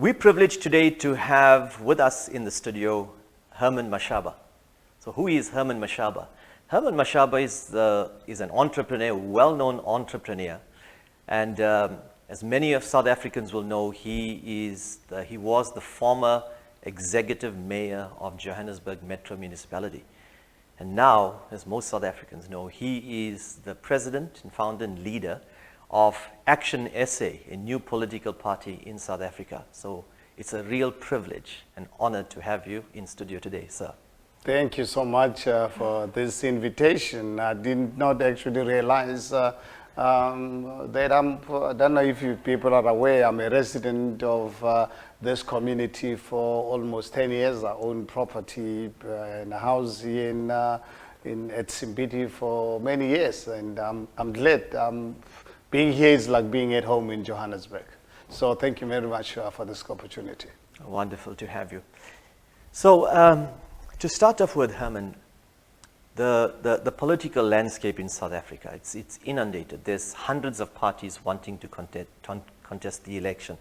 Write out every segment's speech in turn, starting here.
We're privileged today to have with us in the studio Herman Mashaba. So who is Herman Mashaba? Herman Mashaba is an entrepreneur, well-known entrepreneur. And as many of South Africans will know, he was the former executive mayor of Johannesburg Metro Municipality. And now, as most South Africans know, he is the president and founder and leader of Actionsa, a new political party in South Africa. So it's a real privilege and honor to have you in studio today, sir. Thank you so much for this invitation. I did not actually realize that I don't know if you people are aware, I'm a resident of this community for almost 10 years. I own property and a house here at Simbiti for many years, and I'm glad. Being here is like being at home in Johannesburg. So thank you very much for this opportunity. Wonderful to have you. So to start off with, Herman, the political landscape in South Africa, it's inundated. There's hundreds of parties wanting to contest the election.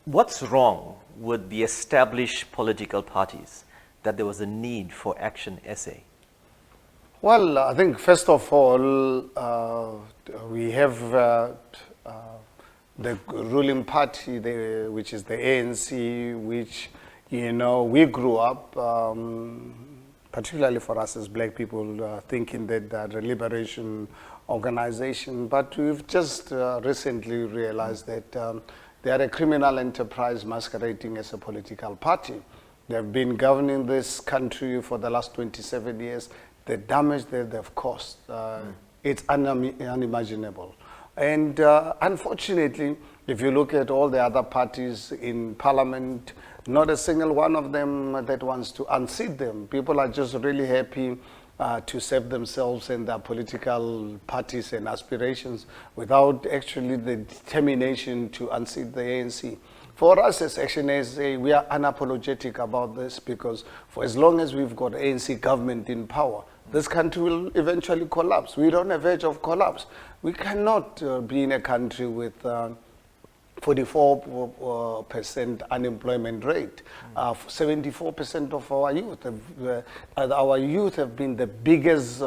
What's wrong with the established political parties that there was a need for Actionsa? Well, I think first of all, we have the ruling party, which is the ANC, which, you know, we grew up, particularly for us as black people, thinking that they're a liberation organization. But we've just recently realized that they are a criminal enterprise masquerading as a political party. They've been governing this country for the last 27 years. The damage that they've caused, it's unimaginable. And unfortunately, if you look at all the other parties in parliament, not a single one of them that wants to unseat them. People are just really happy to serve themselves and their political parties and aspirations without actually the determination to unseat the ANC. For us as Actionsa, we are unapologetic about this, because for as long as we've got ANC government in power, this country will eventually collapse. We're on the verge of collapse. We cannot be in a country with 44% unemployment rate. 74% of our youth have been the biggest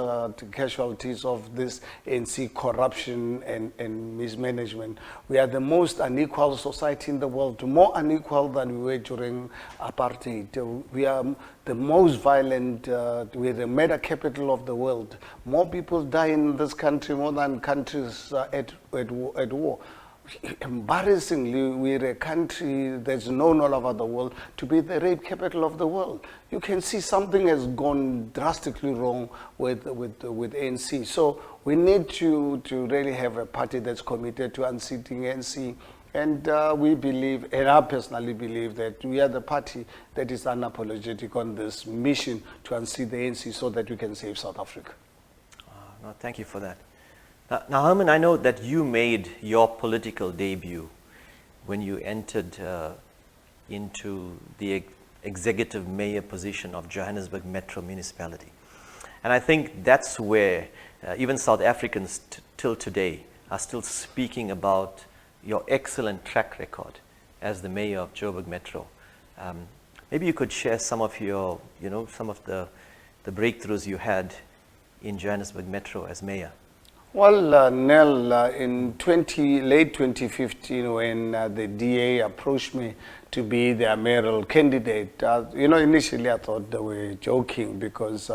casualties of this ANC corruption and mismanagement. We are the most unequal society in the world, more unequal than we were during apartheid. We are the most violent, we're the murder capital of the world. More people die in this country more than countries at war. Embarrassingly, we're a country that's known all over the world to be the rape capital of the world. You can see something has gone drastically wrong with ANC. So we need to really have a party that's committed to unseating ANC. And we believe, and I personally believe, that we are the party that is unapologetic on this mission to unseat the ANC so that we can save South Africa. No, thank you for that. Now, Herman, I know that you made your political debut when you entered into the executive mayor position of Johannesburg Metro Municipality. And I think that's where even South Africans till today are still speaking about your excellent track record as the mayor of Joburg Metro. Maybe you could share some of your, some of the breakthroughs you had in Johannesburg Metro as mayor. Well, Nel, in late 2015, when the DA approached me to be their mayoral candidate, initially I thought they were joking, because,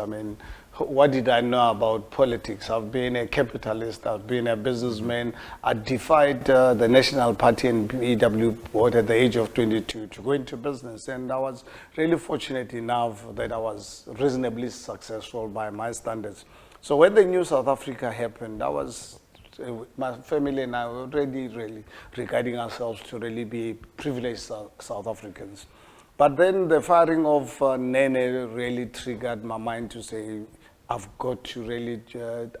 what did I know about politics? I've been a capitalist, I've been a businessman. I defied the National Party and EW board at the age of 22 to go into business. And I was really fortunate enough that I was reasonably successful by my standards. So when the new South Africa happened, my family and I were really regarding ourselves to really be privileged South Africans. But then the firing of Nene really triggered my mind to say, I've got to really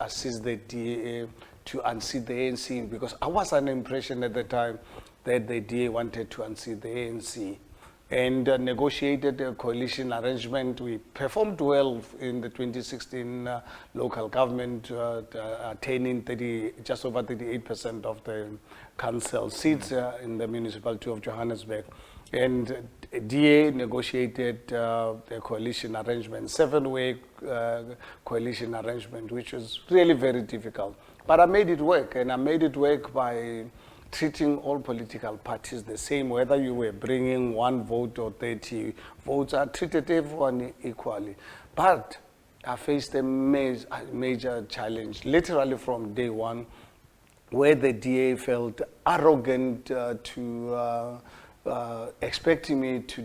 assist the DA to unseat the ANC, because I was under the impression at the time that the DA wanted to unseat the ANC. and negotiated a coalition arrangement. We performed well in the 2016 local government, attaining just over 38% of the council seats in the municipality of Johannesburg. And DA negotiated a coalition arrangement, 7-way coalition arrangement, which was really very difficult. But I made it work, and I made it work by treating all political parties the same, whether you were bringing 1 vote or 30 votes. I treated everyone equally. But I faced a major challenge, literally from day one, where the DA felt arrogant to expecting me to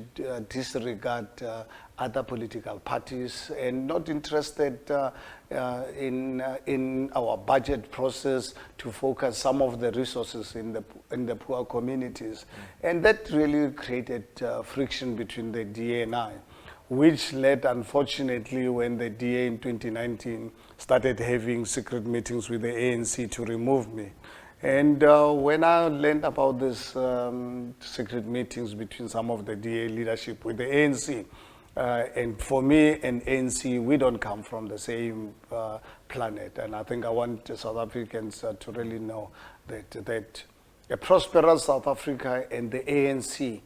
disregard other political parties and not interested in our budget process to focus some of the resources in the poor communities. And that really created friction between the DA and I, which led, unfortunately, when the DA in 2019 started having secret meetings with the ANC to remove me. And when I learned about this secret meetings between some of the DA leadership with the ANC, and for me and ANC, we don't come from the same planet. And I think I want South Africans to really know that a prosperous South Africa and the ANC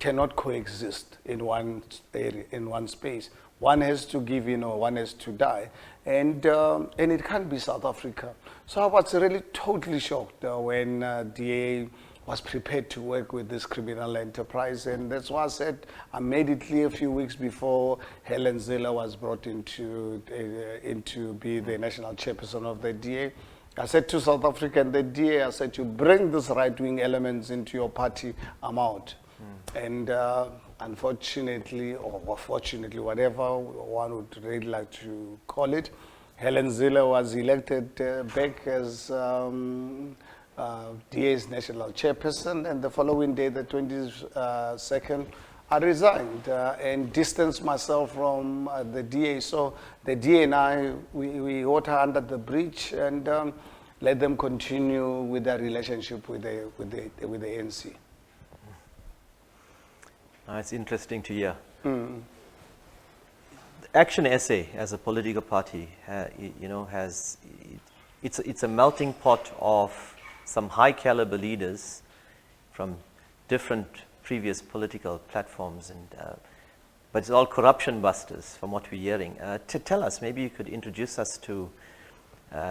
cannot coexist in one area, in one space. One has to give in or one has to die. And it can't be South Africa. So I was really totally shocked when DA was prepared to work with this criminal enterprise. And that's why I said I made it clear a few weeks before Helen Zille was brought in to be the national chairperson of the DA. I said to South Africa and the DA, I said, you bring these right-wing elements into your party, I'm out. And unfortunately, or fortunately, whatever one would really like to call it, Helen Zille was elected back as DA's national chairperson, and the following day, the 22nd, I resigned and distanced myself from the DA. So the DA and I, we water under the bridge and let them continue with their relationship with the ANC. It's interesting to hear. Action SA as a political party, it's a melting pot of some high caliber leaders from different previous political platforms, but it's all corruption busters from what we're hearing. To tell us, maybe you could introduce us to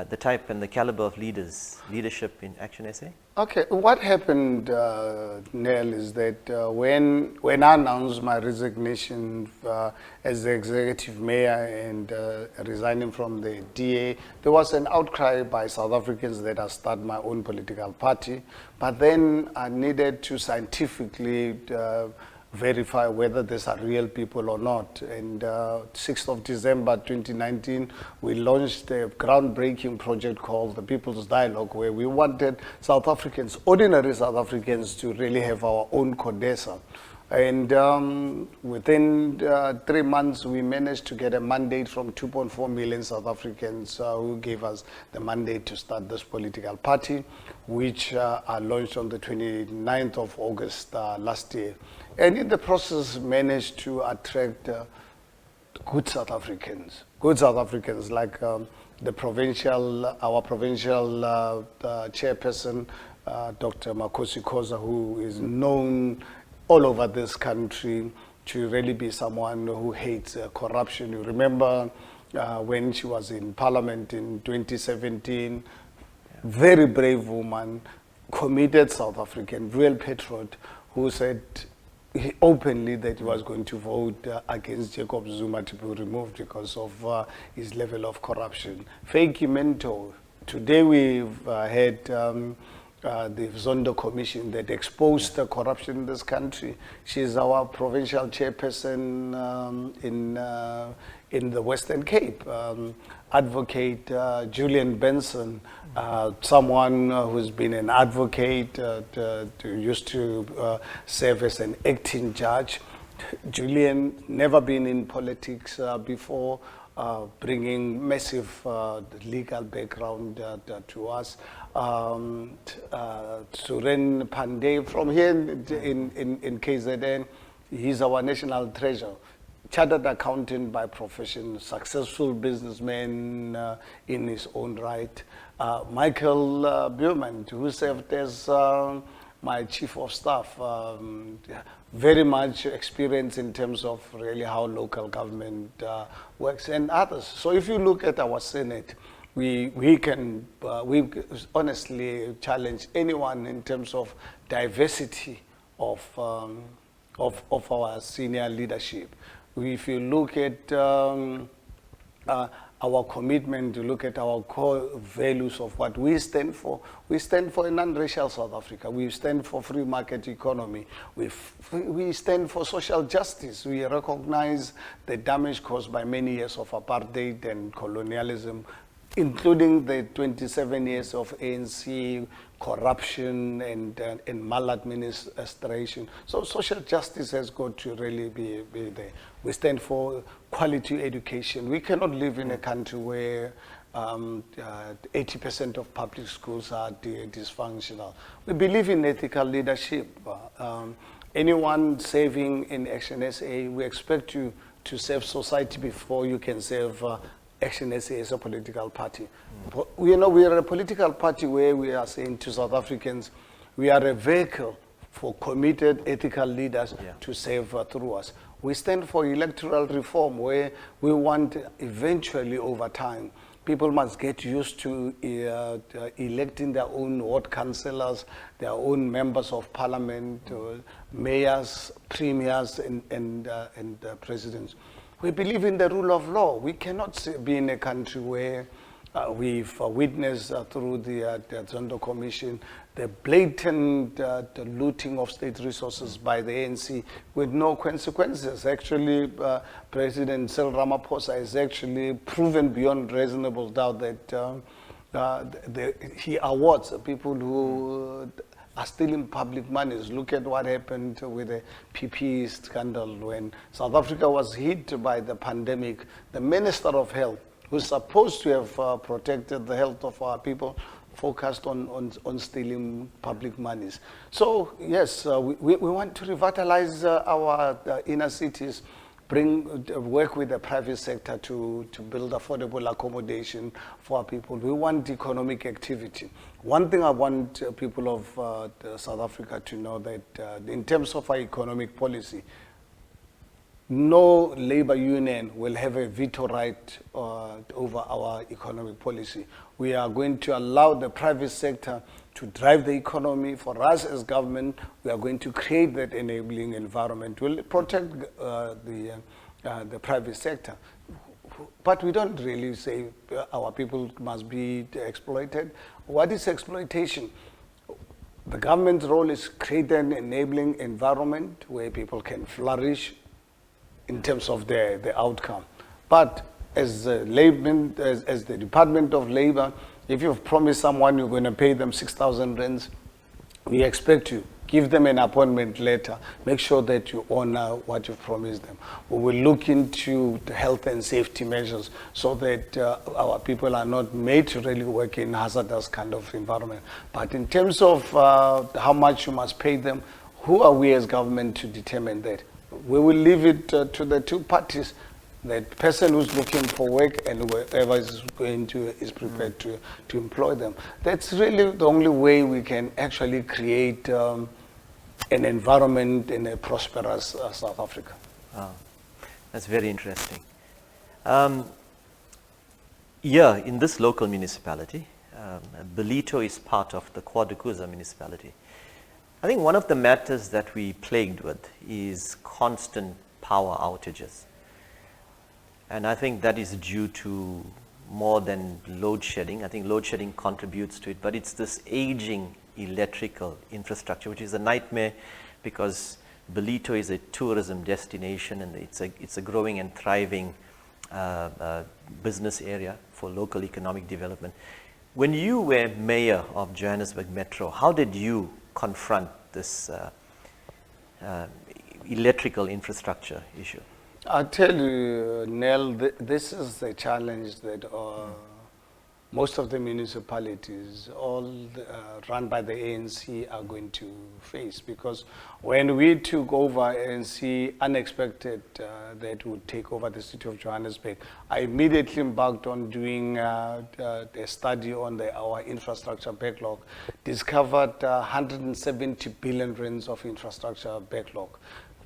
the type and the caliber of leadership in Action SA? Okay, what happened, Nel, is that when I announced my resignation as the executive mayor and resigning from the DA, there was an outcry by South Africans that I start my own political party. But then I needed to scientifically verify whether these are real people or not. And 6th of December 2019, we launched a groundbreaking project called the People's Dialogue, where we wanted South Africans, ordinary South Africans, to really have our own CODESA. And within 3 months, we managed to get a mandate from 2.4 million South Africans who gave us the mandate to start this political party, which I launched on the 29th of August last year. And in the process, managed to attract good South Africans like our provincial chairperson, Dr. Makosi Khoza, who is known all over this country to really be someone who hates corruption. You remember when she was in Parliament in 2017, very brave woman, committed South African, real patriot, who said openly that he was going to vote against Jacob Zuma to be removed because of his level of corruption. Fake mentor. Today we've had the Zondo Commission that exposed the corruption in this country. She's our provincial chairperson in the Western Cape. Advocate Julian Benson, someone who's been an advocate, used to serve as an acting judge. Julian, never been in politics before, bringing massive legal background to us. Suren Pandey from here in KZN, He's our national treasure. Chartered accountant by profession, successful businessman in his own right. Michael Bierman, who served as my chief of staff, very much experience in terms of really how local government works, and others. So if you look at our Senate, we honestly challenge anyone in terms of diversity of our senior leadership. If you look at our commitment, to look at our core values of what we stand for a non-racial South Africa. We stand for free market economy. We stand for social justice. We recognize the damage caused by many years of apartheid and colonialism, including the 27 years of ANC corruption and maladministration. So social justice has got to really be there. We stand for quality education. We cannot live in a country where 80% of public schools are dysfunctional. We believe in ethical leadership. Anyone serving in Action SA, we expect you to serve society before you can serve Action SA as a political party. We are a political party where we are saying to South Africans, we are a vehicle for committed ethical leaders to serve through us. We stand for electoral reform, where we want eventually over time, people must get used to electing their own ward councillors, their own members of parliament, mayors, premiers, and presidents. We believe in the rule of law. We cannot be in a country where we've witnessed through the Zondo Commission the blatant looting of state resources by the ANC with no consequences. Actually, President Cyril Ramaphosa has actually proven beyond reasonable doubt that he awards people who are stealing public monies. Look at what happened with the PPE scandal when South Africa was hit by the pandemic. The Minister of Health, who's supposed to have protected the health of our people, focused on stealing public monies. So yes, we want to revitalize our inner cities, work with the private sector to build affordable accommodation for our people. We want economic activity. One thing I want people of South Africa to know, that in terms of our economic policy, no labor union will have a veto right over our economic policy. We are going to allow the private sector to drive the economy. For us as government, we are going to create that enabling environment. We'll protect the private sector. But we don't really say our people must be exploited. What is exploitation? The government's role is create an enabling environment where people can flourish in terms of the outcome. But as the Department of Labor, if you've promised someone you're going to pay them 6,000 rands, we expect you, give them an appointment letter, make sure that you honor what you've promised them. We will look into the health and safety measures so that our people are not made to really work in hazardous kind of environment. But in terms of how much you must pay them, who are we as government to determine that? We will leave it to the two parties, the person who's looking for work and whoever is prepared to employ them. That's really the only way we can actually create an environment in a prosperous South Africa. Wow. That's very interesting. In this local municipality, Ballito is part of the Quadricuza municipality. I think one of the matters that we plagued with is constant power outages. And I think that is due to more than load shedding. I think load shedding contributes to it, but it's this aging electrical infrastructure, which is a nightmare because Ballito is a tourism destination and it's a growing and thriving business area for local economic development. When you were mayor of Johannesburg Metro, how did you confront this electrical infrastructure issue? I tell you, Nel, this is the challenge that most of the municipalities, run by the ANC, are going to face. Because when we took over ANC, unexpected that would take over the city of Johannesburg, I immediately embarked on doing a study on our infrastructure backlog, discovered 170 billion rands of infrastructure backlog.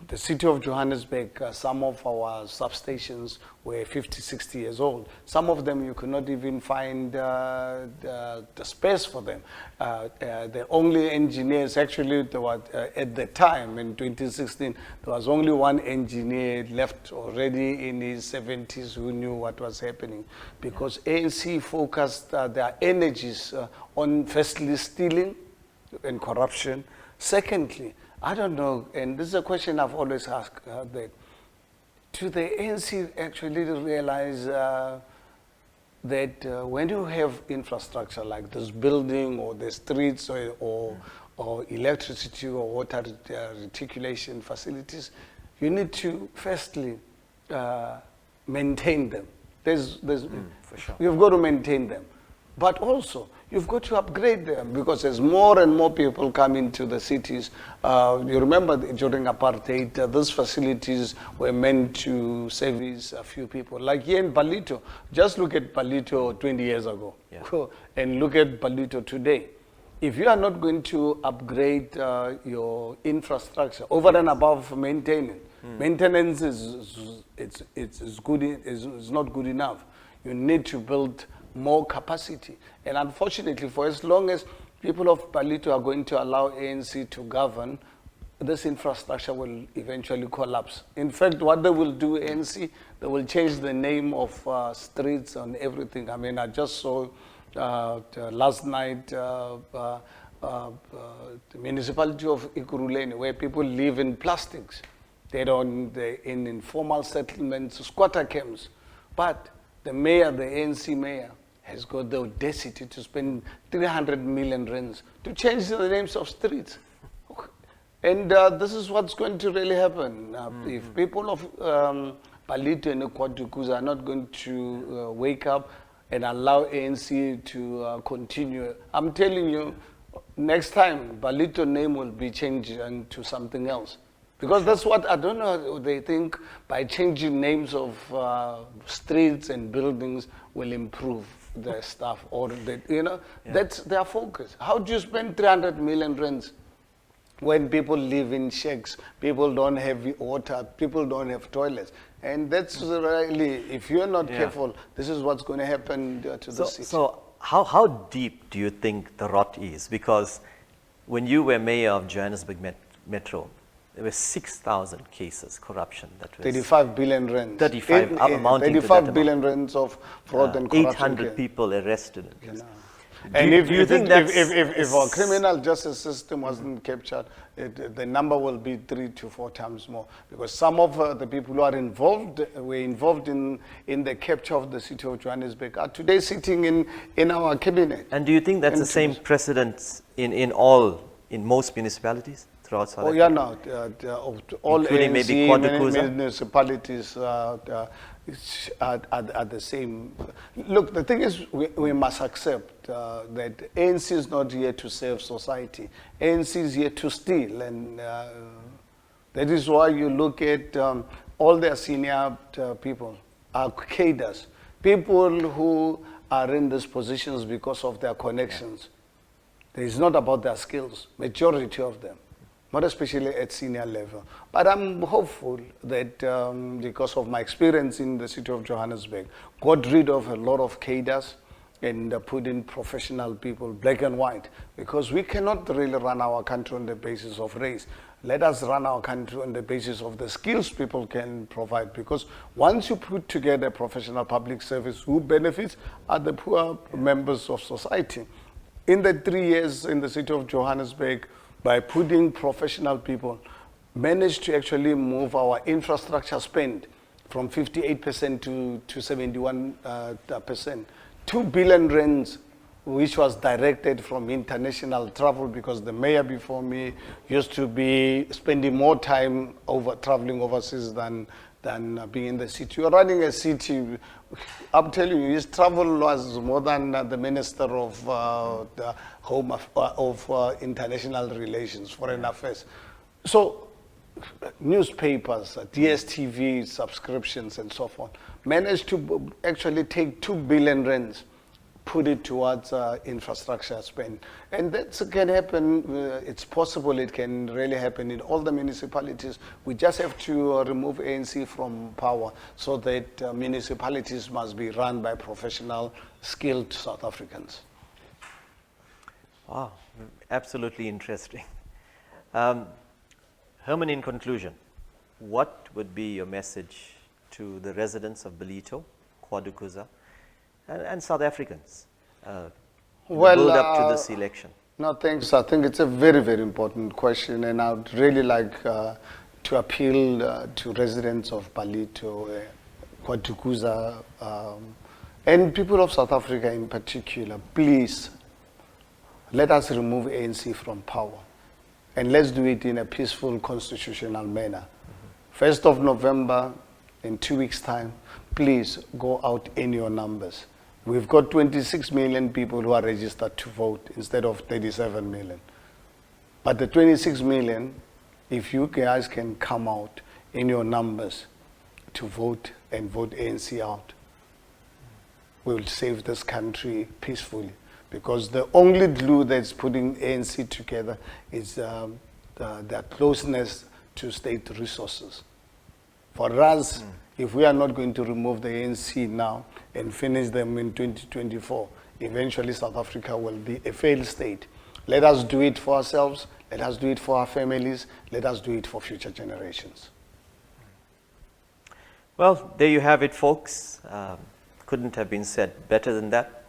The city of Johannesburg, some of our substations were 50, 60 years old. Some of them you could not even find the space for them. The only engineers, actually, there was, at the time in 2016, there was only one engineer left already in his 70s who knew what was happening, because ANC focused their energies on firstly stealing and corruption. Secondly, I don't know, and this is a question I've always asked, that do the ANC actually realize that when you have infrastructure like this building or the streets or electricity or water reticulation facilities, you need to firstly maintain them. For sure. You've got to maintain them. But also, you've got to upgrade them, because as more and more people come into the cities, you remember during apartheid, these facilities were meant to service a few people. Like here in Ballito, just look at Ballito 20 years ago, and look at Ballito today. If you are not going to upgrade your infrastructure over and above maintaining, maintenance is not good enough. You need to build more capacity. And unfortunately, for as long as people of Ballito are going to allow ANC to govern, this infrastructure will eventually collapse. In fact, what they will do, ANC, they will change the name of streets and everything. I mean, I just saw last night the municipality of Ikuruleni, where people live in plastics. They're in informal settlements, squatter camps. But the mayor, the ANC mayor, has got the audacity to spend 300 million rands to change the names of streets. And this is what's going to really happen. If people of Ballito and Kwadukuza are not going to wake up and allow ANC to continue, I'm telling you, next time, Ballito name will be changed into something else. Because that's what, I don't know, they think by changing names of streets and buildings will improve the stuff, or that's their focus. How do you spend 300 million rands when people live in shacks, people don't have water, people don't have toilets? And that's really, if you're not careful, this is what's going to happen to the city. So how deep do you think the rot is? Because when you were mayor of Johannesburg Metro, there were 6,000 cases, corruption. That was 35 billion rands. 35 billion rands of fraud and corruption. 800 people arrested. And if you think if our criminal justice system wasn't captured, the number will be 3 to 4 times more. Because some of the people who are were involved in the capture of the city of Johannesburg are today sitting in our cabinet. And do you think that's the same precedent in most municipalities throughout South Africa? Oh yeah, no. All including ANC maybe Kwadukuza? Municipalities are the same. Look, the thing is, we must accept that ANC is not here to serve society. ANC is here to steal, and that is why you look at all their senior people are cadres, people who are in these positions because of their connections. It's not about their skills, majority of them, not especially at senior level. But I'm hopeful that because of my experience in the city of Johannesburg, got rid of a lot of cadres and put in professional people, black and white, because we cannot really run our country on the basis of race. Let us run our country on the basis of the skills people can provide, because once you put together professional public service, who benefits are the poor members of society. In the 3 years in the city of Johannesburg, by putting professional people, managed to actually move our infrastructure spend from 58% to 71%. 2 billion rands, which was directed from international travel, because the mayor before me used to be spending more time traveling overseas than than being in the city. You're running a city, I'm telling you, his travel was more than the Minister of the Home of International Relations, Foreign Affairs. So newspapers, DSTV subscriptions and so forth, managed to actually take 2 billion rands, put it towards infrastructure spend. And that can happen, it's possible it can really happen in all the municipalities. We just have to remove ANC from power so that municipalities must be run by professional, skilled South Africans. Wow, absolutely interesting. Herman, in conclusion, what would be your message to the residents of Ballito, KwaDukuza, and South Africans Well, build up to this election? No, thanks. I think it's a very, very important question, and I would really like to appeal to residents of Ballito, KwaDukuza, and people of South Africa in particular. Please, let us remove ANC from power, and let's do it in a peaceful, constitutional manner. 1st of November, in 2 weeks' time, please go out in your numbers. We've got 26 million people who are registered to vote instead of 37 million. But the 26 million, if you guys can come out in your numbers to vote and vote ANC out, we will save this country peacefully. Because the only glue that's putting ANC together is the closeness to state resources. For us, if we are not going to remove the ANC now and finish them in 2024, eventually South Africa will be a failed state. Let us do it for ourselves, let us do it for our families, let us do it for future generations. Well, there you have it, folks. Couldn't have been said better than that.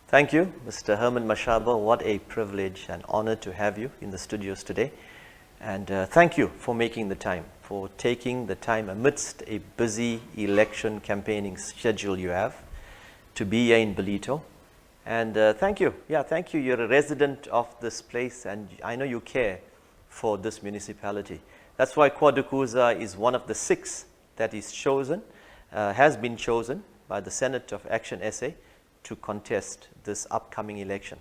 Thank you, Mr. Herman Mashaba. What a privilege and honor to have you in the studios today. And thank you for making the time, for taking the time amidst a busy election campaigning schedule you have to be here in Ballito. And thank you. Yeah, thank you. You're a resident of this place, and I know you care for this municipality. That's why KwaDukuza is one of the 6 that is chosen, has been chosen by the Senate of Action SA to contest this upcoming election.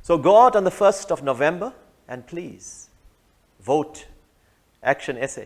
So go out on the 1st of November and please vote Action SA.